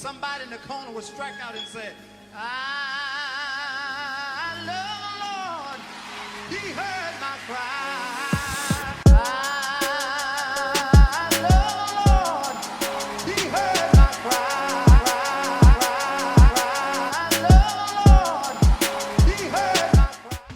somebody in the corner would strike out and say, I love the Lord, he heard my cry. I love the Lord, he heard my cry. I love the Lord, he heard my cry.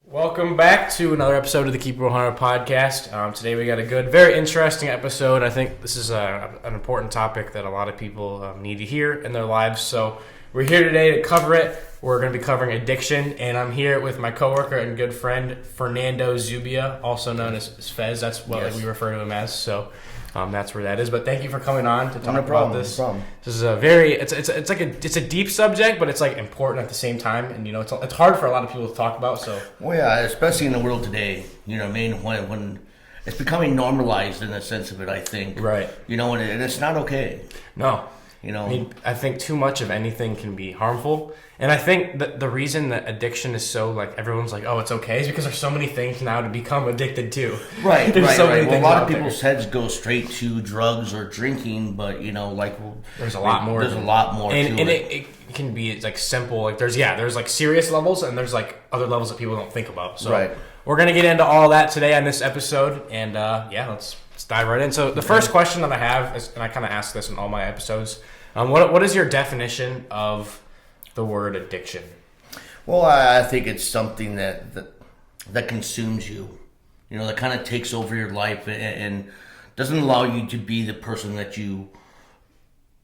Welcome back to another episode of the Keep It 100 podcast. Today we got a good, very interesting episode. I think this is an important topic that a lot of people need to hear in their lives. So we're here today to cover it. We're going to be covering addiction, and I'm here with my coworker and good friend, Fernando Zubia, also known as Fez. That's what we refer to him as. So that's where that is. But thank you for coming on to talk about this. No problem. This is a very it's a deep subject, but it's like important at the same time, and you know it's hard for a lot of people to talk about. So especially in the world today, you know what I mean, when it's becoming normalized in the sense of it, I think. Right. You know, and it's not okay. No. You know, I mean, I think too much of anything can be harmful. And I think that the reason that addiction is so, like, everyone's like, oh, it's okay, is because there's so many things now to become addicted to. Right. Well, a lot of people's there. heads go straight to drugs or drinking, but, you know, like... There's a lot more. There's a lot more and to it. It can be, like, simple. Like, there's like, serious levels, and there's, like, other levels that people don't think about. So we're going to get into all that today on this episode, and, let's dive right in. So the first question that I have is, and I kind of ask this in all my episodes, what is your definition of the word addiction? Well, I think it's something that consumes you, you know, that kind of takes over your life and doesn't allow you to be the person that you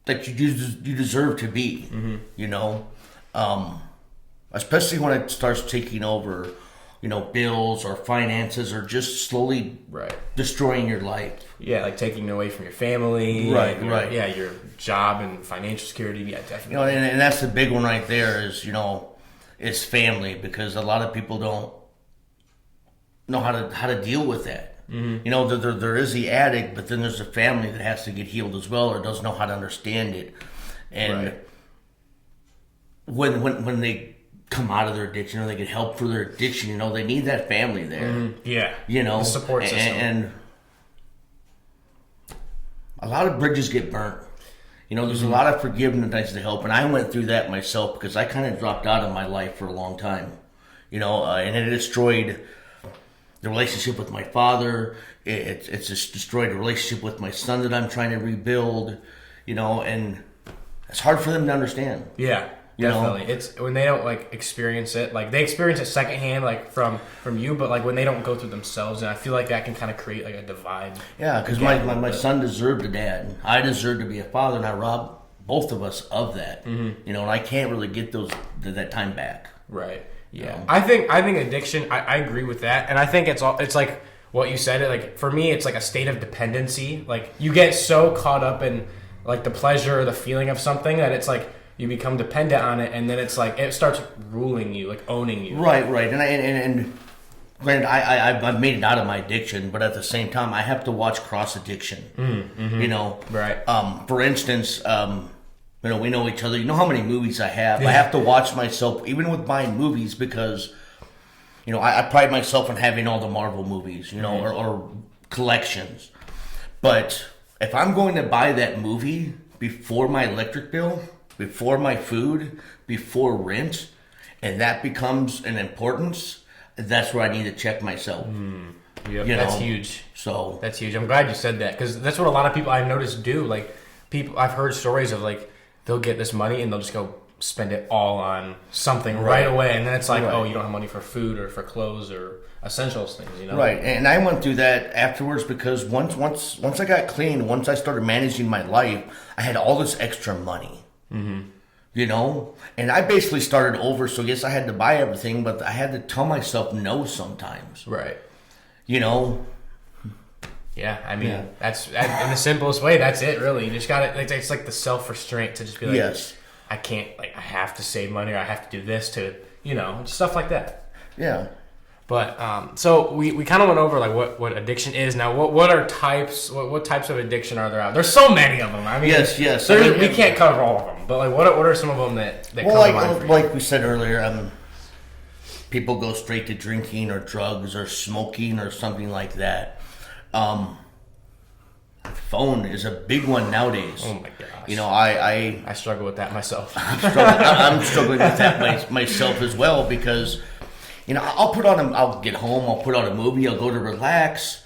deserve to be. Mm-hmm. You know, especially when it starts taking over, you know, bills or finances or just slowly destroying your life. Yeah, like taking away from your family. Right. Yeah, your job and financial security. Yeah, definitely. You know, and that's the big one right there is, you know, is family, because a lot of people don't know how to deal with that. Mm-hmm. You know, there is the addict, but then there's a family that has to get healed as well or doesn't know how to understand it. And when they come out of their addiction or they get help for their addiction, you know, they need that family there. Mm-hmm. Yeah. You know, the support system. And a lot of bridges get burnt. You know, there's a lot of forgiveness that needs to help, and I went through that myself because I kind of dropped out of my life for a long time. You know, and it destroyed the relationship with my father. It's just destroyed the relationship with my son that I'm trying to rebuild. You know, and it's hard for them to understand. Yeah. Definitely. It's when they don't like experience it, like they experience it secondhand, like from you, but like when they don't go through themselves, and I feel like that can kind of create like a divide. Yeah, because my son deserved a dad. I deserved to be a father, and I robbed both of us of that. Mm-hmm. You know, and I can't really get that time back. Right. Yeah. You know? I think addiction. I agree with that, and I think it's like what you said. It like for me, it's like a state of dependency. Like you get so caught up in like the pleasure or the feeling of something that it's like. You become dependent on it, and then it's like it starts ruling you, like owning you. Right. And granted, I've made it out of my addiction, but at the same time, I have to watch cross addiction. Mm-hmm. You know, right? For instance, you know, we know each other. You know how many movies I have. I have to watch myself, even with buying movies, because you know I pride myself on having all the Marvel movies, you know, or collections. But if I'm going to buy that movie before my electric bill, before my food, before rent, and that becomes an importance, that's where I need to check myself. Yep, you that's know? huge. So that's huge. I'm glad you said that, because that's what a lot of people I've noticed do. Like people, I've heard stories of like they'll get this money and they'll just go spend it all on something right away, and then it's like, oh, you don't have money for food or for clothes or essentials things, you know? Right, and I went through that afterwards because once I got clean, once I started managing my life, I had all this extra money. Mm-hmm. You know, and I basically started over. So yes, I had to buy everything, but I had to tell myself no sometimes. Right. You know. Yeah, I mean that's in the simplest way. That's it, really. You just got to. It's like the self-restraint to just be like, yes, I can't. Like I have to save money, or I have to do this to, you know, stuff like that. Yeah. But so we kind of went over like what addiction is. Now what are types? What types of addiction are there out? There's so many of them. I mean, yes. We can't cover all of them. But like, what are some of them that come to mind for you? Like we said earlier, people go straight to drinking or drugs or smoking or something like that. phone is a big one nowadays. Oh my gosh. You know, I struggle with that myself. I'm struggling with that myself as well because, you know, I'll get home, I'll put on a movie, I'll go to relax,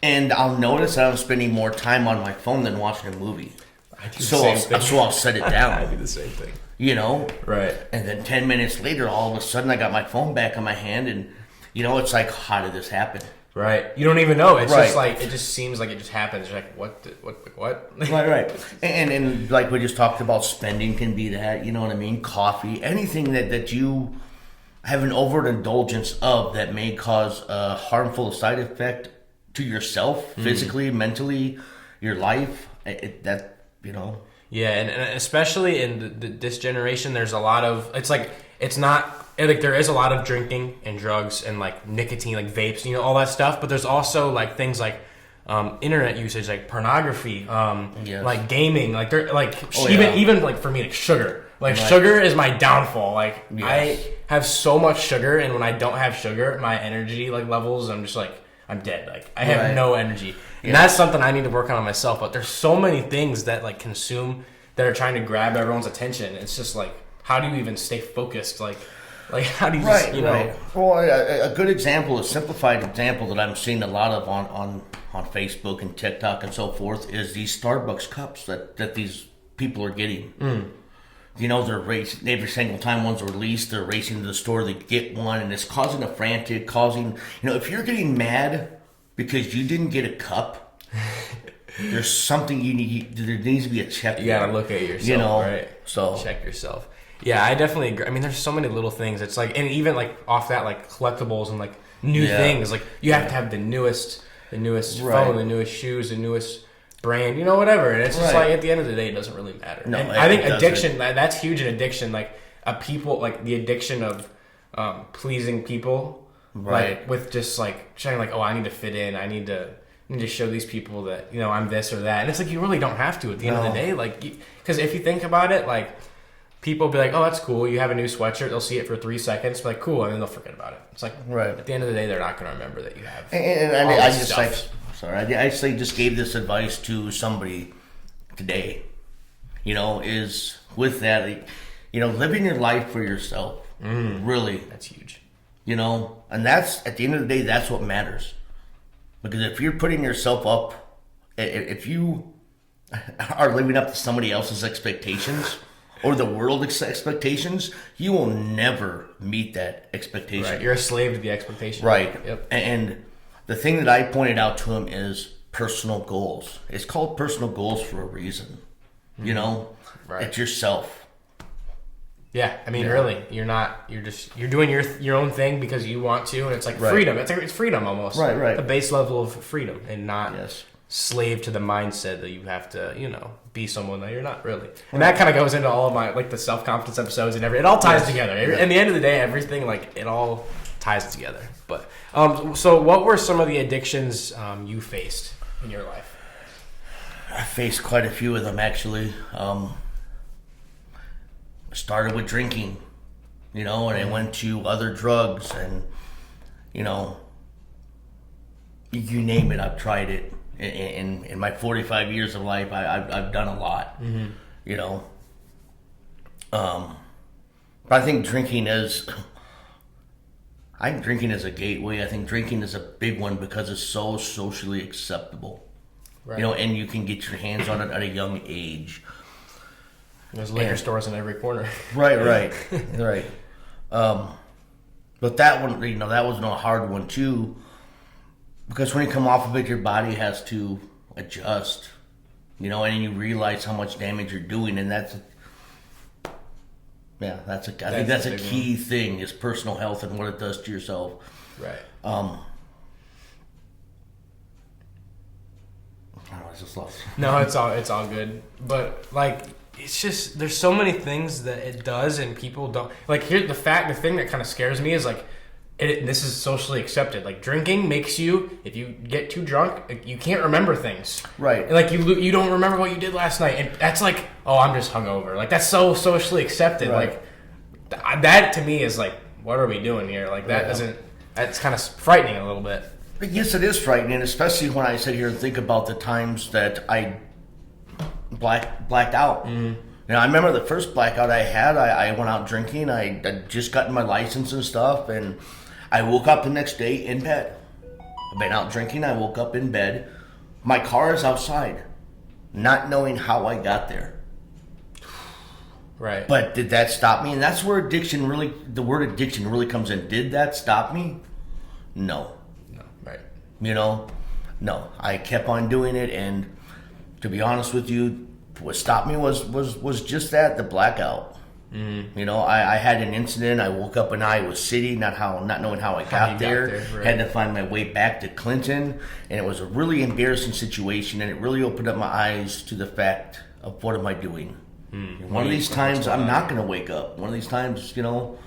and I'll notice that I'm spending more time on my phone than watching a movie. I do the same thing. So I'll set it down. I do the same thing. You know? Right. And then 10 minutes later, all of a sudden, I got my phone back in my hand, and, you know, it's like, how did this happen? Right. You don't even know. It's Right. just like, it just seems like it just happens. You're like, what? Right. And like we just talked about, spending can be that, you know what I mean? Coffee, anything that you have an overindulgence of that may cause a harmful side effect to yourself, physically, mentally, your life, you know. Yeah, and especially in this generation, there's a lot of, it's not, like there is a lot of drinking and drugs and like nicotine, like vapes, you know, all that stuff, but there's also like things like internet usage, like pornography, Yes. like gaming, like they're like, Oh, even like for me, like sugar. Like Right. sugar is my downfall. Like Yes. I have so much sugar, and when I don't have sugar, my energy like levels, I'm just like, I'm dead. Like I have Right. no energy. And that's something I need to work on myself. But there's so many things that like consume that are trying to grab everyone's attention. It's just like, how do you even stay focused? Like how do you just, you know? Right. Well, a good example, a simplified example that I'm seeing a lot of on Facebook and TikTok and so forth is these Starbucks cups that these people are getting. You know, they're racing every single time one's released. They're racing to the store to get one, and it's causing a frantic. You know, if you're getting mad because you didn't get a cup, there's something you need. There needs to be a check. You gotta look at yourself, you know, right? So Check yourself. Yeah, I definitely agree. I mean, there's so many little things. It's like, and even like off that, like collectibles and like new things. Like you have to have the newest Right. phone, the newest shoes, the newest brand, you know, whatever. And it's just Right. like at the end of the day, it doesn't really matter. No, and I think it addiction, that's huge in addiction. Like people, like the addiction of pleasing people, Right. like with just like trying, like, oh, I need to fit in. I need to show these people that, you know, I'm this or that. And it's like, you really don't have to at the end of the day. Like, because if you think about it, like, people be like, oh, that's cool. You have a new sweatshirt. They'll see it for 3 seconds. Be like, cool. And then they'll forget about it. It's like, Right. at the end of the day, they're not going to remember that you have. And all I this just stuff. I actually just gave this advice to somebody today. You know, is with that, you know, living your life for yourself. Really, That's huge. you know, and that's at the end of the day, that's what matters. Because if you're putting yourself up, if you are living up to somebody else's expectations or the world's expectations, you will never meet that expectation. Right. You're a slave to the expectation. Right. Yep. And the thing that I pointed out to him is personal goals. It's called personal goals for a reason. You know, Right. It's yourself. Yeah. I mean, really, you're doing your own thing because you want to, and it's like freedom. It's freedom almost. Right. The base level of freedom, and not Yes. slave to the mindset that you have to, you know, be someone that you're not really. And that kind of goes into all of my, like, the self-confidence episodes and everything. It all ties together. In the end of the day, everything, like, it all ties together. But so what were some of the addictions you faced in your life? I faced quite a few of them, actually. Started with drinking, you know, and I went to other drugs, and, you know, you name it, I've tried it. In my 45 years of life, I've done a lot, you know. But I think drinking is a gateway. I think drinking is a big one because it's so socially acceptable, Right. you know, and you can get your hands on it at a young age. There's liquor stores in every corner. Right. But that one, you know, that was a hard one too, because when you come off of it, your body has to adjust, you know, and you realize how much damage you're doing, and I think that's a key thing is personal health and what it does to yourself. Right. I just lost. No, it's all good. But like, it's just, there's so many things that it does, and people don't like. Here, the thing that kind of scares me is like, this is socially accepted. Like, drinking makes you, if you get too drunk, you can't remember things. Right. And like you don't remember what you did last night, and that's like, oh, I'm just hungover. Like, that's so socially accepted. Right. Like, that to me is like, what are we doing here? Like, that doesn't. That's kind of frightening a little bit. Yes, it is frightening, especially when I sit here and think about the times that I blacked out. I remember the first blackout I had. I went out drinking. I just gotten my license and stuff, and I woke up the next day in bed. I've been out drinking. I woke up in bed. My car is outside, not knowing how I got there. Right. But did that stop me? And that's where the word addiction really comes in. Did that stop me? No. Right. No. I kept on doing it, and to be honest with you, what stopped me was just that, the blackout. I had an incident. I woke up in Iowa City, not knowing how I got there. Right. Had to find my way back to Clinton, and it was a really embarrassing situation, and it really opened up my eyes to the fact of what am I doing. One of these times, I'm not going to wake up. One of these times, and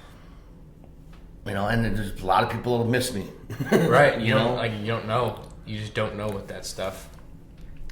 there's a lot of people that'll miss me. Right. You don't know. You just don't know with that stuff.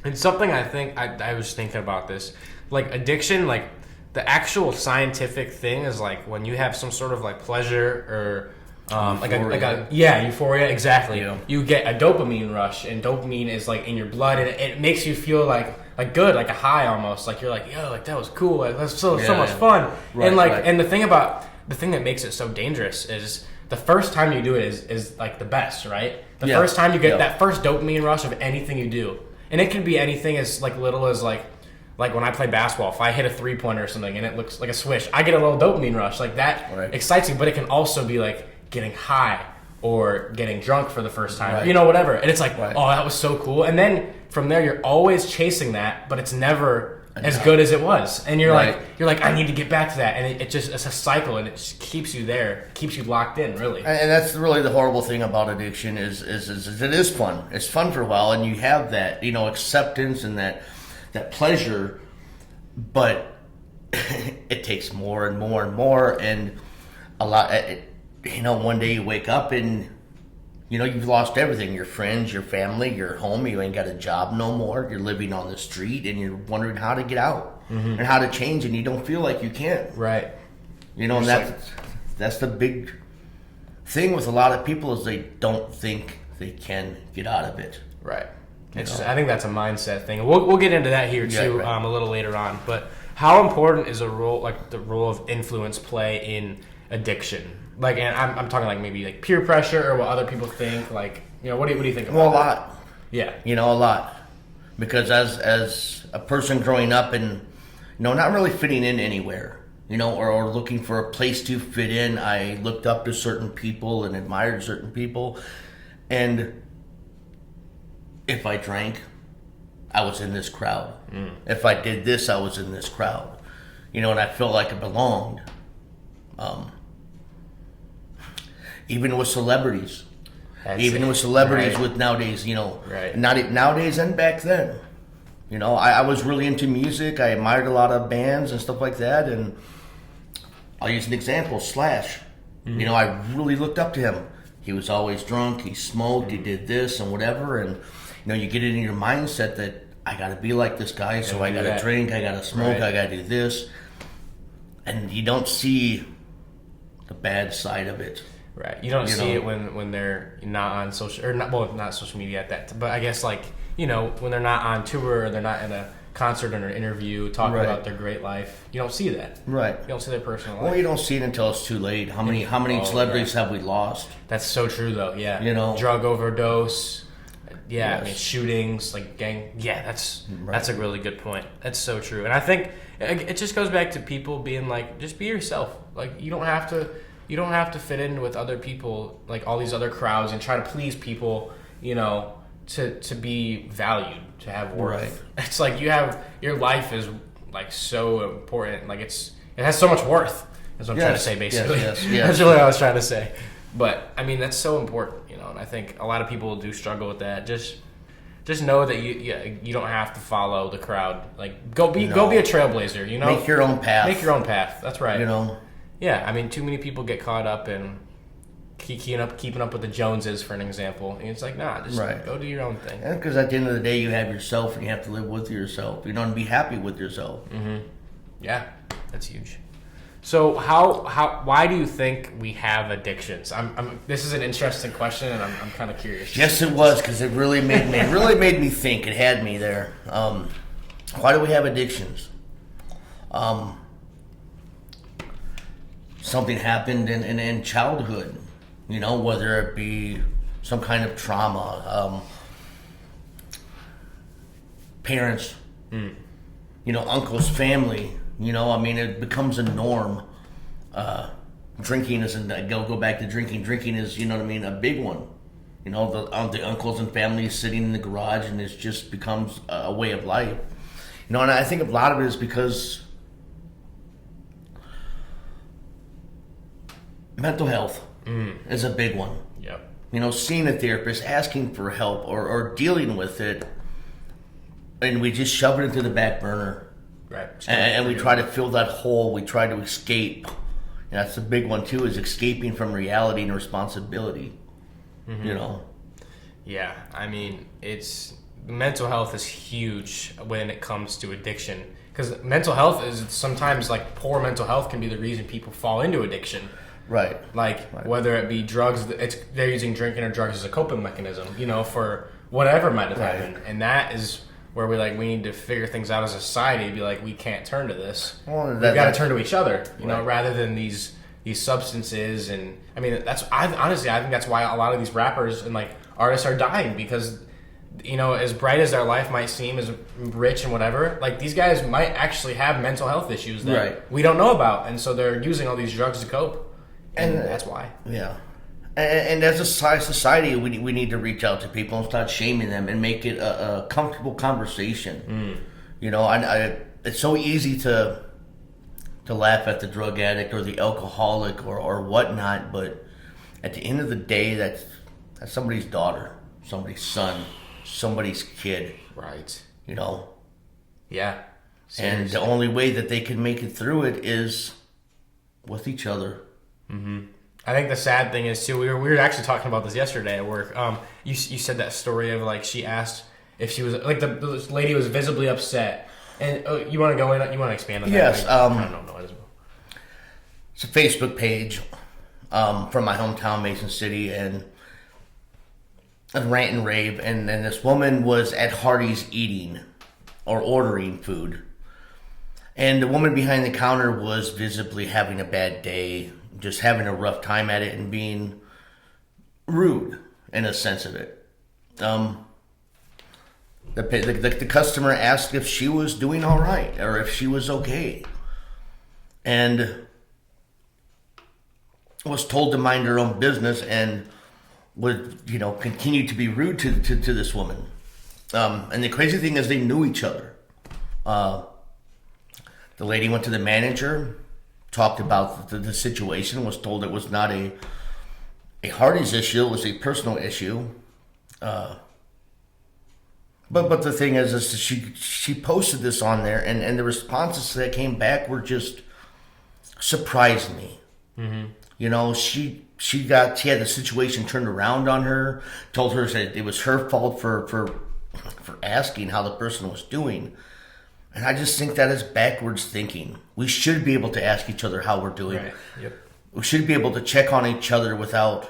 It's something I think I was thinking about this, like addiction, like the actual scientific thing is like when you have some sort of like pleasure or euphoria, exactly. Yeah. You get a dopamine rush, and dopamine is like in your blood, and it makes you feel like good, like a high almost. Like you're like, yo, like that was cool. Like that's so much fun. Right, and the thing that makes it so dangerous is the first time you do it is like the best, right? The first time you get that first dopamine rush of anything you do. And it can be anything as like little as like when I play basketball, if I hit a 3-pointer or something and it looks like a swish, I get a little dopamine rush. Like that excites me, but it can also be like getting high or getting drunk for the first time, whatever. And it's like, oh, that was so cool. And then from there, you're always chasing that, but it's never as good as it was. And you're like, I need to get back to that. And it's a cycle, and it just keeps you there, keeps you locked in, really. And that's really the horrible thing about addiction is it is fun. It's fun for a while, and you have that, acceptance and that pleasure, but it takes more and more and more, and a lot. One day you wake up and you've lost everything: your friends, your family, your home. You ain't got a job no more. You're living on the street, and you're wondering how to get out and how to change, and you don't feel like you can. Right. And that's the big thing with a lot of people is they don't think they can get out of it. Right. I think that's a mindset thing. We'll get into that here too a little later on. But how important is the role of influence play in addiction? Like, and I'm talking like maybe like peer pressure or what other people think. Like, what do you think about that? Well, a lot. Yeah. A lot. Because as a person growing up and not really fitting in anywhere, or looking for a place to fit in, I looked up to certain people and admired certain people, and if I drank, I was in this crowd. If I did this, I was in this crowd. And I felt like I belonged. Even with celebrities. With nowadays, not nowadays and back then. I was really into music. I admired a lot of bands and stuff like that. And I'll use an example, Slash. I really looked up to him. He was always drunk. He smoked. He did this and whatever. And you get it in your mindset that I got to be like this guy, so I got to drink, I got to smoke, I got to do this. And you don't see the bad side of it. Right. You don't see it when they're not on social, or not social media at that, but I guess when they're not on tour or they're not in a concert or an interview talking about their great life. You don't see that. Right. You don't see their personal life. Well, you don't see it until it's too late. How many celebrities have we lost? That's so true, though. Yeah. Drug overdose. Yeah. Yes. I mean, shootings, like gang. Yeah, that's a really good point. That's so true. And I think it just goes back to people being like, just be yourself. Like, you don't have to fit in with other people, like all these other crowds, and try to please people, to be valued, to have worth. Right. It's like your life is like so important. Like it has so much worth. That's what I'm trying to say, basically. Yes. That's really what I was trying to say. But I mean, that's so important, and I think a lot of people do struggle with that. Just know that you don't have to follow the crowd. Like go be a trailblazer. Make your own path. Make your own path. That's right. Yeah, I mean, too many people get caught up in keeping up with the Joneses, for an example. And it's like, nah, just go do your own thing. Yeah, because at the end of the day, you have yourself, and you have to live with yourself. And be happy with yourself. Mm-hmm. Yeah, that's huge. So why do you think we have addictions? This is an interesting question, and I'm kind of curious. Yes, it was, because it really made me think. It had me there. Why do we have addictions? Something happened in childhood, whether it be some kind of trauma, parents, uncles, family. It becomes a norm. Drinking isn't. Go back to drinking. Drinking is, a big one. The uncles and family sitting in the garage, and it just becomes a way of life. And I think a lot of it is because mental health is a big one. Yep. Seeing a therapist, asking for help, or dealing with it, and we just shove it into the back burner. Right. And we try to fill that hole. We try to escape. And that's a big one too, is escaping from reality and responsibility. Yeah, it's mental health is huge when it comes to addiction, because mental health is sometimes, like, poor mental health can be the reason people fall into addiction. Right. Whether it be drugs, they're using drinking or drugs as a coping mechanism, for whatever might have happened, and that is where we need to figure things out as a society. Be like, we can't turn to this. We've got to turn to each other, rather than these substances. And I think that's why a lot of these rappers and artists are dying, because as bright as their life might seem, as rich and whatever, these guys might actually have mental health issues that we don't know about, and so they're using all these drugs to cope, and that's why. Yeah. And as a society, we need to reach out to people and start shaming them and make it a comfortable conversation. It's so easy to laugh at the drug addict or the alcoholic or whatnot, but at the end of the day, that's somebody's daughter, somebody's son, somebody's kid. Right. Yeah. Seriously. And the only way that they can make it through it is with each other. Mm-hmm. I think the sad thing is too. We were actually talking about this yesterday at work. You said that story of she asked if she was the lady was visibly upset, and you want to go in? You want to expand on that? Yes. I don't know as well. It's a Facebook page from my hometown, Mason City, and a rant and rave. And this woman was at Hardee's eating or ordering food, and the woman behind the counter was visibly having a bad day. Just having a rough time at it and being rude in a sense of it. The customer asked if she was doing all right or if she was okay, and was told to mind her own business and would continue to be rude to this woman. And the crazy thing is they knew each other. The lady went to the manager, talked about the situation, was told it was not a Hardee's issue, it was a personal issue. But the thing is she posted this on there, and the responses that came back were just surprised me. Mm-hmm. She had the situation turned around on her, told her that it was her fault for asking how the person was doing. And I just think that is backwards thinking. We should be able to ask each other how we're doing. Right. Yep. We should be able to check on each other without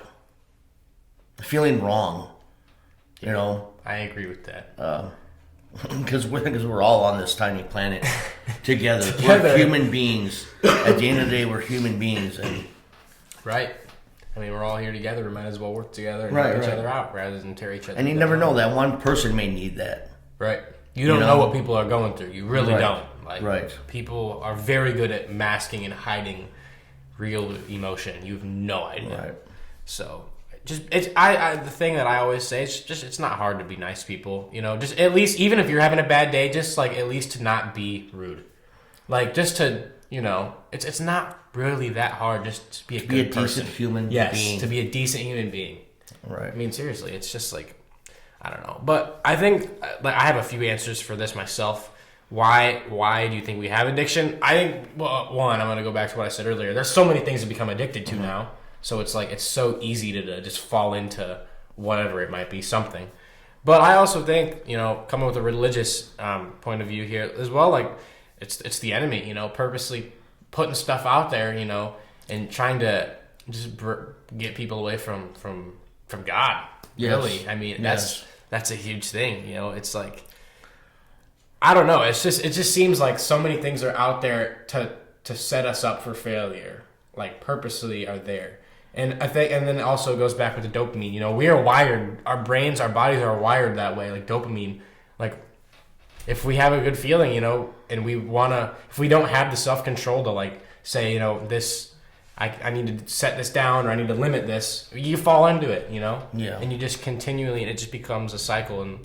feeling wrong. I agree with that. Because we're all on this tiny planet together. We're human beings. At the end of the day, we're human beings. And right. We're all here together. We might as well work together and help each other out rather than tear each other. And you never know, that one person may need that. Right. You don't know what people are going through. You really don't. Right. People are very good at masking and hiding real emotion. You have no idea. Right. So the thing that I always say is it's not hard to be nice to people. Just at least, even if you're having a bad day, just at least to not be rude. Just to it's not really that hard. Just to be a good person. Decent human being. Yes, to be a decent human being. Right. Seriously, it's just I don't know, but I think I have a few answers for this myself. Why do you think we have addiction? I think, well, one, I'm going to go back to what I said earlier. There's so many things to become addicted to now, so it's it's so easy to just fall into whatever it might be, something. But I also think, coming with a religious point of view here as well, it's the enemy, purposely putting stuff out there, and trying to just get people away from God. Yes. Really, I mean, that's a huge thing. It's like, I don't know. It just seems like so many things are out there to set us up for failure, like purposely are there. And I think, and then it also goes back with the dopamine. We are wired. Our brains, our bodies are wired that way. Like dopamine, like if we have a good feeling, and we wanna, if we don't have the self control to like say, this, I need to set this down, or I need to limit this, you fall into it, Yeah. and you just continually, and it just becomes a cycle, and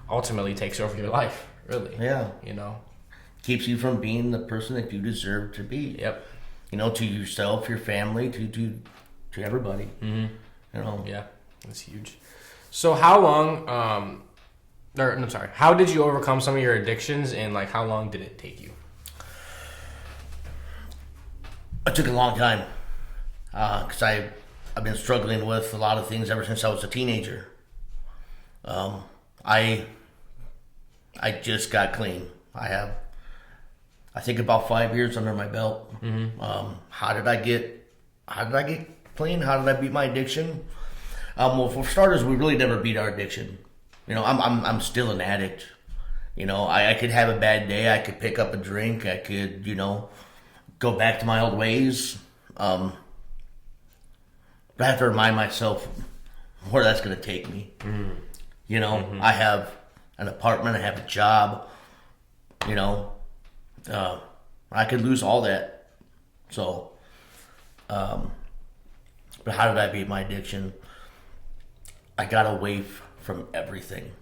ultimately takes over your life, really. Yeah. Keeps you from being the person that you deserve to be. Yep. To yourself, your family, to everybody. Mm-hmm. Yeah, that's huge. So how long, how did you overcome some of your addictions, and like how long did it take you? It took a long time, because I've been struggling with a lot of things ever since I was a teenager. I just got clean. I think about 5 years under my belt. Mm-hmm. How did I get clean? How did I beat my addiction? Well, for starters, we really never beat our addiction. I'm still an addict. I could have a bad day. I could pick up a drink. I could, go back to my old ways. But I have to remind myself where that's going to take me. Mm-hmm. Mm-hmm. I have an apartment. I have a job. I could lose all that. So, but how did I beat my addiction? I got away from everything.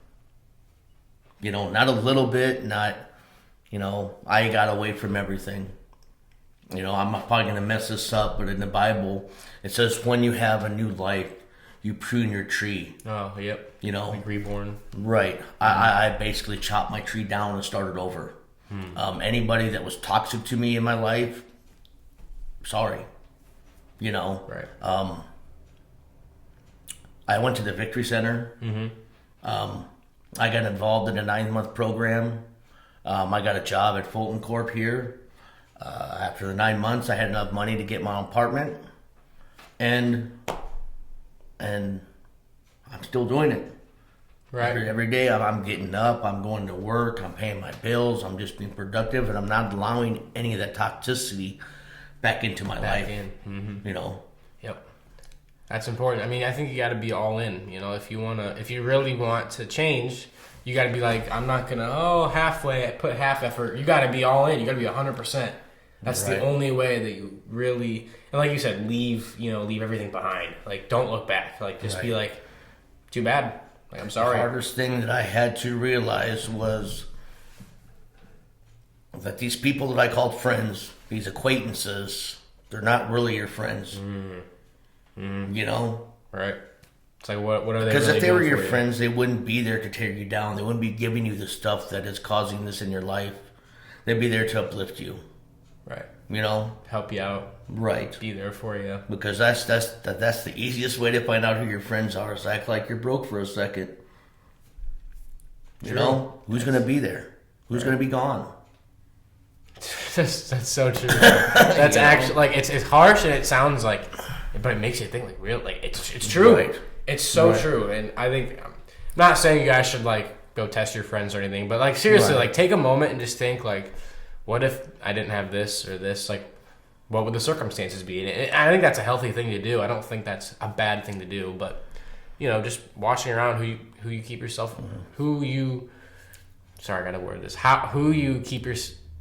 Not a little bit, I got away from everything. I'm probably going to mess this up, but in the Bible, it says when you have a new life, you prune your tree. Oh, yep. Like reborn. Right. I basically chopped my tree down and started over. Anybody that was toxic to me in my life, sorry. Right. I went to the Victory Center. Mm-hmm. I got involved in a 9-month program. I got a job at Fulton Corp here. After the 9 months, I had enough money to get my own apartment, and I'm still doing it. Right. Every day I'm getting up, I'm going to work, I'm paying my bills, I'm just being productive, and I'm not allowing any of that toxicity back into my life. Mm-hmm. Yep. That's important. I mean, I think you got to be all in. If you really want to change, you got to be like, I'm not gonna halfway put half effort. You got to be all in. You got to be 100%. That's right. The only way that you really, and like you said, leave everything behind. Like, don't look back. Like, just be like, too bad. Like, I'm sorry. The hardest thing that I had to realize was that these people that I called friends, these acquaintances, they're not really your friends. Mm-hmm. Right. It's like, what are they? Because really if they were doing your for you? friends, they wouldn't be there to tear you down. They wouldn't be giving you the stuff that is causing this in your life. They'd be there to uplift you. Right. Help you out. Right. Be there for you. Because that's the easiest way to find out who your friends are, is act like you're broke for a second. Who's going to be there? Who's going to be gone? That's so true. That's actually, like, it's harsh, and it sounds like, but it makes you think, like, real, like, it's true. Right. It's so true. And I think, I'm not saying you guys should, like, go test your friends or anything, but, like, seriously, like, take a moment and just think, like, what if I didn't have this or this? Like, what would the circumstances be? And I think that's a healthy thing to do. I don't think that's a bad thing to do, but, just watching around who you keep yourself, who you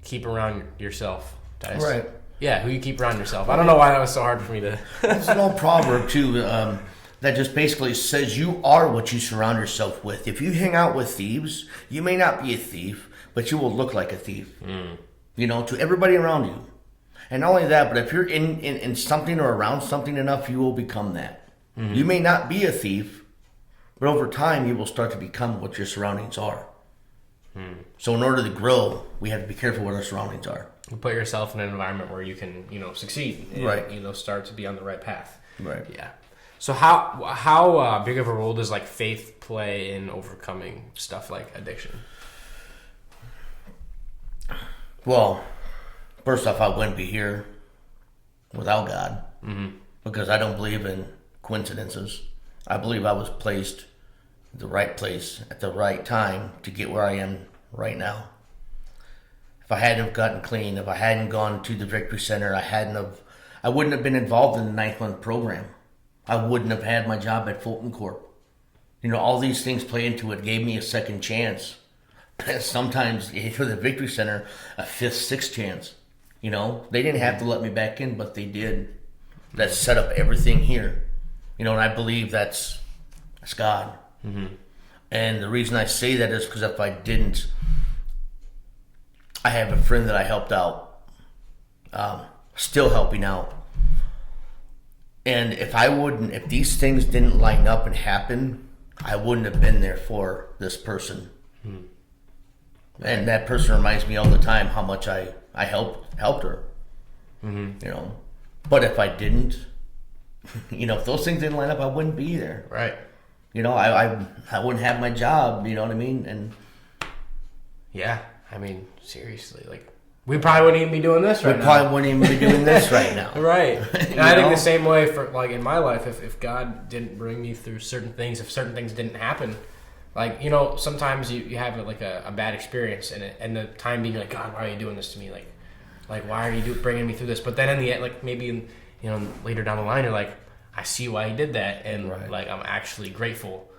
keep around yourself. Right. Yeah, who you keep around yourself. I don't know why that was so hard for me to... There's an old proverb, too, that just basically says you are what you surround yourself with. If you hang out with thieves, you may not be a thief, but you will look like a thief. To everybody around you. And not only that, but if you're in something or around something enough, you will become that. Mm-hmm. You may not be a thief, but over time, you will start to become what your surroundings are. So in order to grow, we have to be careful what our surroundings are. You put yourself in an environment where you can, succeed. And, right. Start to be on the right path. Right. Yeah. So how big of a role does, like, faith play in overcoming stuff like addiction? Well, first off, I wouldn't be here without God, because I don't believe in coincidences. I believe I was placed in the right place at the right time to get where I am right now. If I hadn't have gotten clean, if I hadn't gone to the Victory Center, I wouldn't have been involved in the 9th-month program. I wouldn't have had my job at Fulton Corp. You know, all these things play into it, gave me a second chance. Sometimes for the Victory Center, a 5th, 6th chance. You know, they didn't have to let me back in, but they did. That set up everything here. You know, and I believe that's God. And the reason I say that is because if I didn't, I have a friend that I helped out, still helping out. And if these things didn't line up and happen, I wouldn't have been there for this person. And that person reminds me all the time how much I helped her. You know, but if I didn't, you know, if those things didn't line up, I wouldn't be there. Right. You know, I wouldn't have my job. You know what I mean? And yeah, I mean, seriously, like, we probably wouldn't even be doing this right now. We probably wouldn't even be doing this right now. Right. And I think the same way for, like, in my life, if God didn't bring me through certain things, if certain things didn't happen, like, you know, sometimes you have, like, a bad experience, and the time being, like, God, why are you doing this to me? Like why are you bringing me through this? But then in the end, like, maybe, you know, later down the line, you're like, I see why he did that, and, like, I'm actually grateful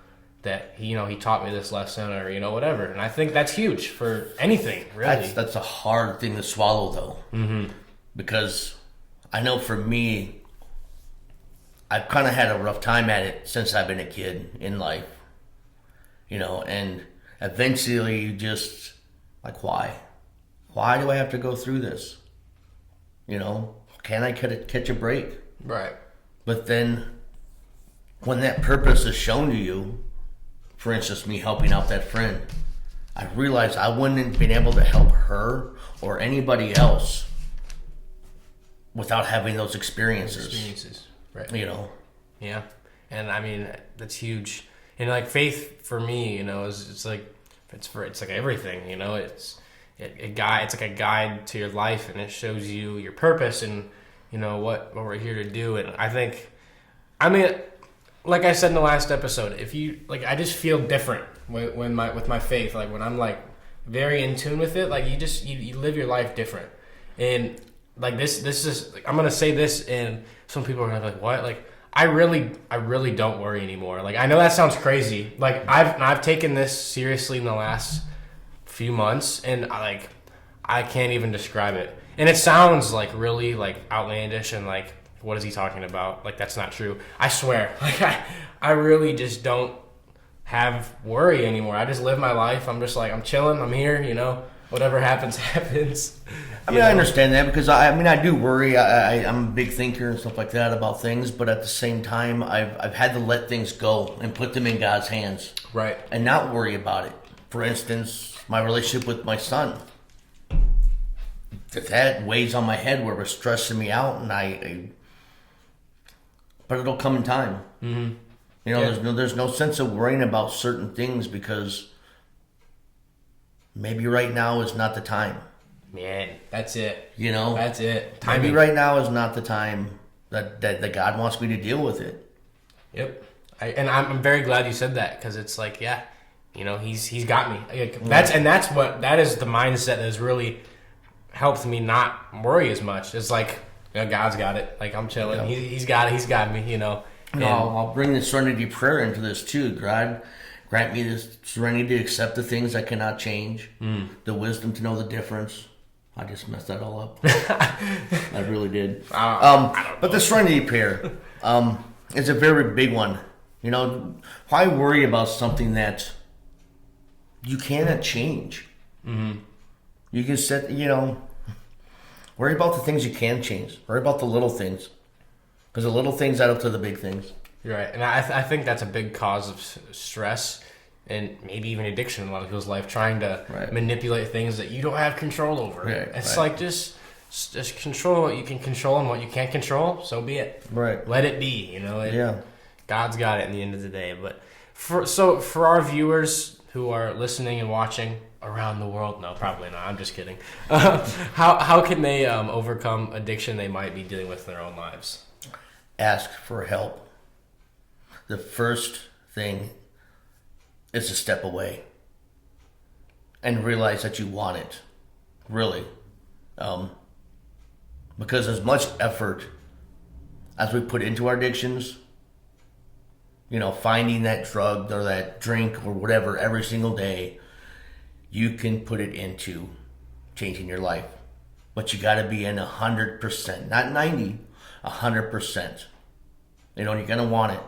that he taught me this lesson, or, you know, whatever. And I think that's huge for anything, really. That's a hard thing to swallow, though, because I know for me, I've kind of had a rough time at it since I've been a kid in life, you know, and eventually you just, like, why do I have to go through this? You know, can I catch a break? Right. But then when that purpose is shown to you, for instance, me helping out that friend, I realized I wouldn't have been able to help her or anybody else without having those experiences. Right. You know? Yeah. And I mean, that's huge. And, like, faith for me, you know, it's like everything, you know, it's like a guide to your life, and it shows you your purpose and, you know, what we're here to do. And I think, I mean, like I said in the last episode, if you, like, I just feel different with my faith. Like, when I'm, like, very in tune with it, like, you live your life different. And, like, this is, like, I'm gonna say this, and some people are gonna be like, what? Like, I really don't worry anymore. Like, I know that sounds crazy. Like, I've taken this seriously in the last few months, and I can't even describe it. And it sounds, like, really, like, outlandish and, like, what is he talking about? Like, that's not true. I swear. Like, I really just don't have worry anymore. I just live my life. I'm just like, I'm chilling. I'm here, you know. Whatever happens, happens. I mean, I understand that, because I do worry. I'm a big thinker and stuff like that about things, but at the same time, I've had to let things go and put them in God's hands. Right. And not worry about it. For instance, my relationship with my son. That weighs on my head, where it was stressing me out, and but it'll come in time. You know, there's no sense of worrying about certain things, because maybe right now is not the time. Man, that's it. You know? That's it. Timing. Maybe right now is not the time that God wants me to deal with it. Yep. I'm very glad you said that, because it's like, yeah, you know, he's got me. That is the mindset that has really helped me not worry as much. It's like, you know, God's got it. Like, I'm chilling. Yeah. He's got me, you know. And I'll bring the serenity prayer into this too. God, grant me this serenity to accept the things I cannot change, the wisdom to know the difference. I just messed that all up. I really did. But the serenity prayer is a very big one. You know, why worry about something that you cannot change? You can set, you know, worry about the things you can change. Worry about the little things, because the little things add up to the big things. You're right, and I think that's a big cause of stress, and maybe even addiction in a lot of people's life, trying to manipulate things that you don't have control over. It's like, just control what you can control, and what you can't control, so be it. Right. Let it be, you know. God's got it in the end of the day. But for our viewers who are listening and watching, around the world. No, probably not. I'm just kidding. How can they overcome addiction they might be dealing with in their own lives? Ask for help. The first thing is to step away and realize that you want it, really. Because as much effort as we put into our addictions, finding that drug or that drink or whatever every single day, you can put it into changing your life. But you got to be in 100%, not 90, 100%. You're going to want it.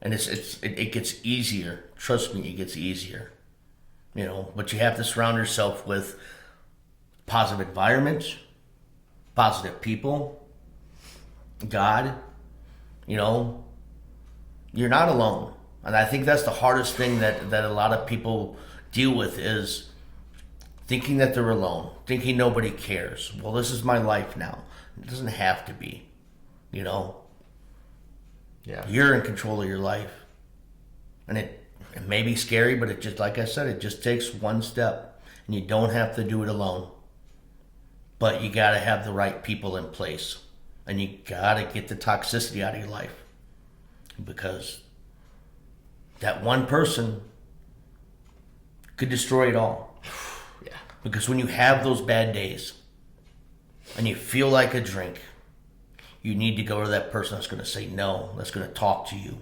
And it gets easier. Trust me, it gets easier. But you have to surround yourself with positive environments, positive people, God. You're not alone. And I think that's the hardest thing that a lot of people deal with, is thinking that they're alone, thinking nobody cares. Well, this is my life now. It doesn't have to be, Yeah. You're in control of your life. And it may be scary, but it just, like I said, it just takes one step. And you don't have to do it alone. But you got to have the right people in place. And you got to get the toxicity out of your life. Because that one person could destroy it all. Yeah. Because when you have those bad days and you feel like a drink, you need to go to that person that's going to say no, that's going to talk to you.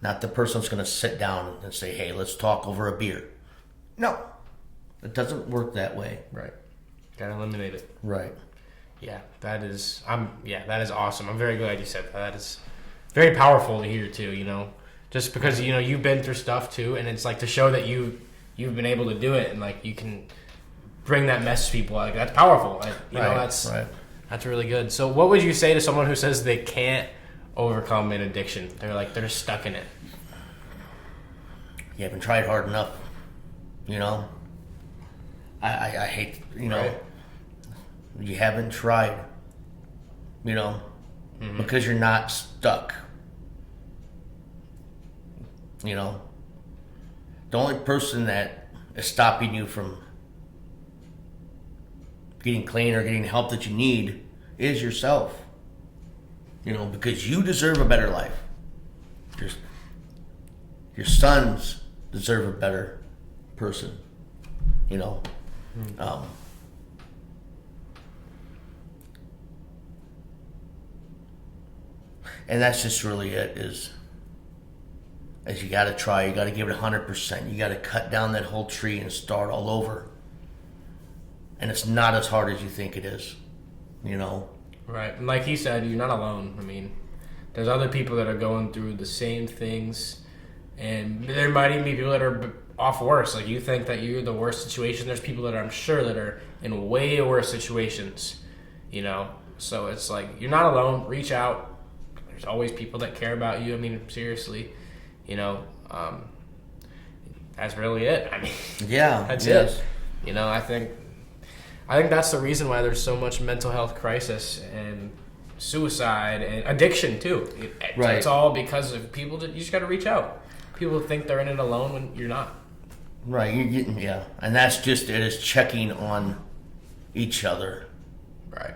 Not the person that's going to sit down and say, hey, let's talk over a beer. No, it doesn't work that way. Right. Got to eliminate it. Right. Yeah, that is awesome. I'm very glad you said that. That is very powerful to hear too, just because, you've been through stuff too. And it's like to show that you've been able to do it, and like you can bring that message to people. Like, that's powerful. That's really good. So what would you say to someone who says they can't overcome an addiction? They're stuck in it. You haven't tried hard enough. I hate, Right. You haven't tried, because you're not stuck. The only person that is stopping you from getting clean or getting help that you need is yourself. Because you deserve a better life. Your sons deserve a better person. And that's just really it, is you got to try. You got to give it 100%. You got to cut down that whole tree and start all over. And it's not as hard as you think it is, Right. And like he said, you're not alone. I mean, there's other people that are going through the same things, and there might even be people that are off worse. Like, you think that you're the worst situation. There's people that I'm sure that are in way worse situations, So it's like, you're not alone. Reach out. There's always people that care about you. I mean, seriously, that's really it. I mean, yeah, that's it. I think that's the reason why there's so much mental health crisis and suicide and addiction too. Right. It's all because of people that you just got to reach out. People think they're in it alone when you're not. Right. And that's just it, is checking on each other. Right.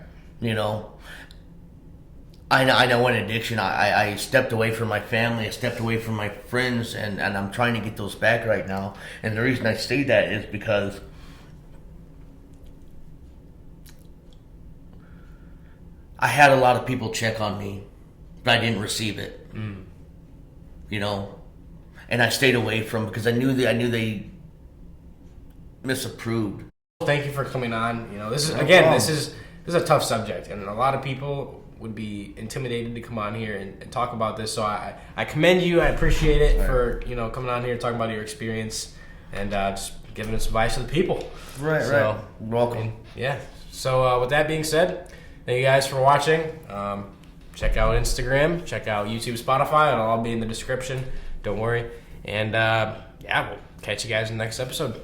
I know in addiction, I stepped away from my family, I stepped away from my friends, and I'm trying to get those back right now. And the reason I say that is because I had a lot of people check on me, but I didn't receive it. And I stayed away from, because I knew they misapproved. Thank you for coming on. This is a tough subject, and a lot of people would be intimidated to come on here and talk about this. So I commend you. I appreciate it for coming on here and talking about your experience and just giving us advice to the people. Right. You're welcome. Yeah. So with that being said, thank you guys for watching. Check out Instagram, check out YouTube, Spotify. It'll all be in the description. Don't worry. And we'll catch you guys in the next episode.